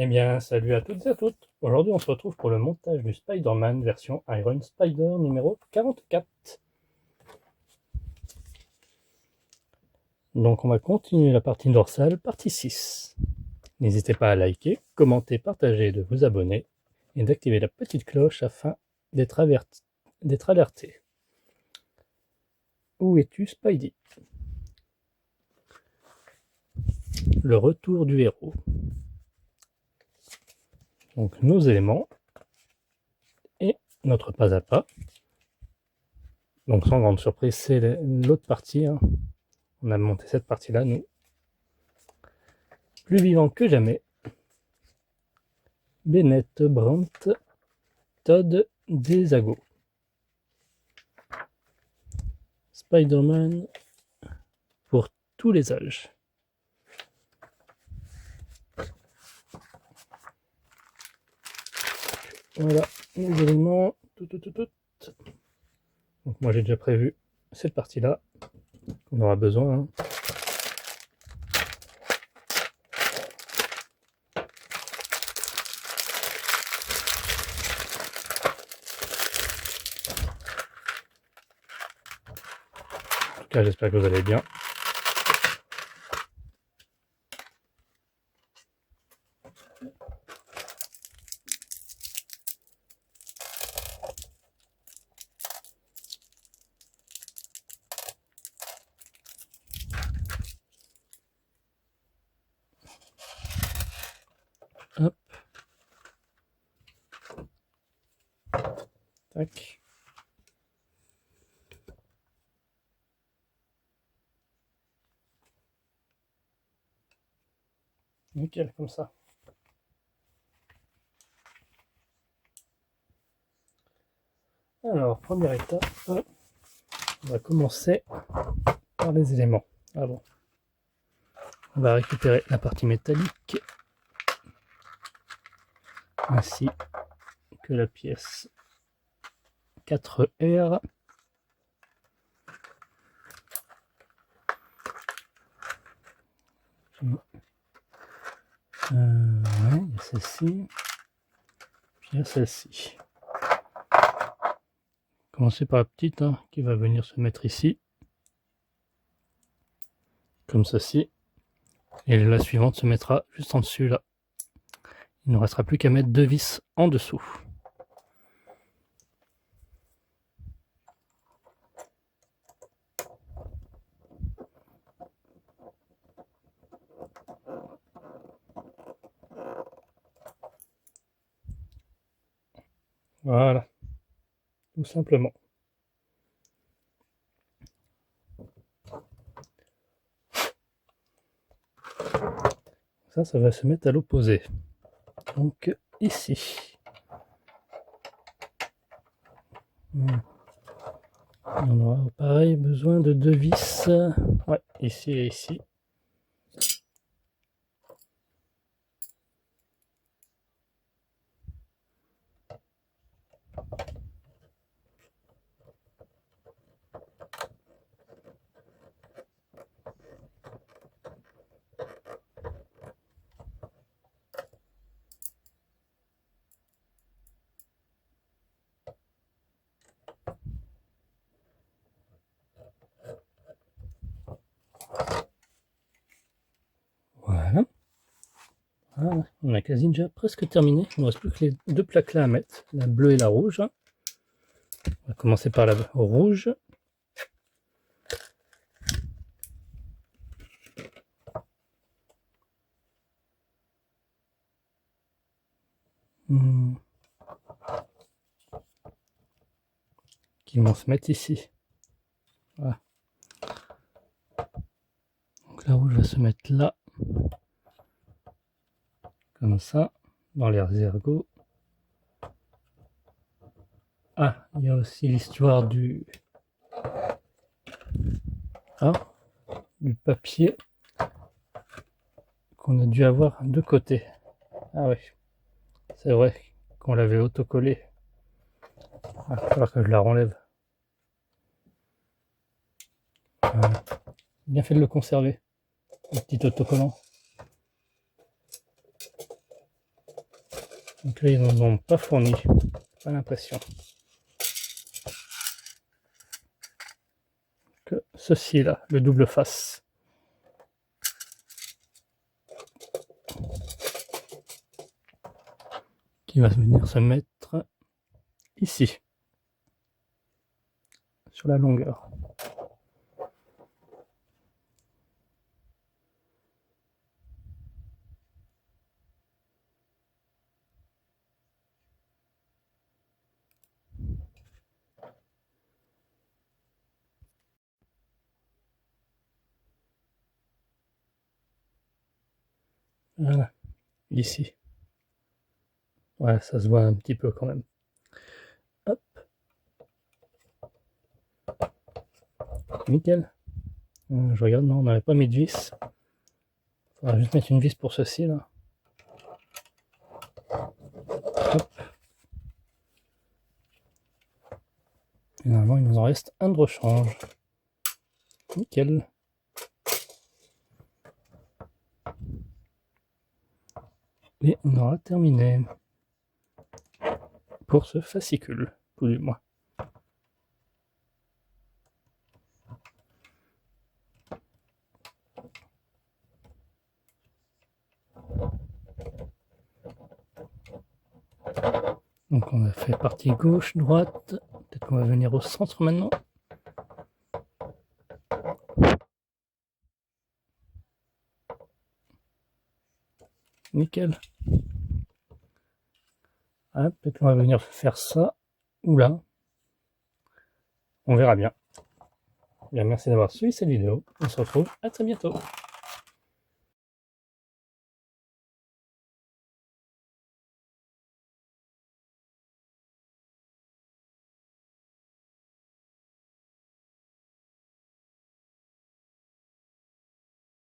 Eh bien, salut à toutes et à tous. Aujourd'hui, on se retrouve pour le montage du Spider-Man version Iron Spider numéro 44. Donc, on va continuer la partie dorsale, partie 6. N'hésitez pas à liker, commenter, partager, de vous abonner et d'activer la petite cloche afin d'être alerté. Où es-tu, Spidey? Le retour du héros. Donc, nos éléments et notre pas à pas. Donc, sans grande surprise, c'est l'autre partie. On a monté cette partie-là, nous. Plus vivant que jamais. Bennett, Brandt, Todd, Desago. Spider-Man pour tous les âges. Voilà les éléments. Donc moi j'ai déjà prévu cette partie-là qu'on aura besoin. En tout cas, j'espère que vous allez bien. Hop. Tac. Nickel, comme ça. Alors, première étape, on va commencer par les éléments. Ah bon. On va récupérer la partie métallique, ainsi que la pièce 4R. Ouais, il y a celle-ci, puis il y a celle-ci. Commencer par la petite qui va venir se mettre ici, comme ceci, et la suivante se mettra juste en dessus là. Il ne restera plus qu'à mettre 2 vis en dessous. Voilà, tout simplement. Ça va se mettre à l'opposé. Donc ici. On aura pareil besoin de 2 vis. Ouais, ici et ici. Voilà. Voilà. On a quasi déjà presque terminé. Il ne reste plus que les 2 plaques là à mettre, la bleue et la rouge. On va commencer par la rouge. Qui vont se mettre ici. Voilà. Donc la rouge va se mettre là. Comme ça, dans les ergots. Ah, il y a aussi l'histoire du papier qu'on a dû avoir de côté. Ah oui, c'est vrai qu'on l'avait autocollé. Il va falloir que je la renlève. Bien fait de le conserver, le petit autocollant. Donc là, ils n'en ont pas fourni. Pas l'impression. Que ceci là, le double face. Qui va venir se mettre ici. Sur la longueur. Voilà, ici. Ouais, ça se voit un petit peu quand même. Hop. Nickel. Je regarde, non, on n'avait pas mis de vis. Il faudra juste mettre une vis pour ceci là. Hop. Et normalement, il nous en reste un de rechange. Nickel. Et on aura terminé pour ce fascicule, tout du moins. Donc on a fait partie gauche, droite. Peut-être qu'on va venir au centre maintenant. Nickel. Ah, peut-être qu'on va venir faire ça ou là. On verra bien. Bien, merci d'avoir suivi cette vidéo. On se retrouve à très bientôt.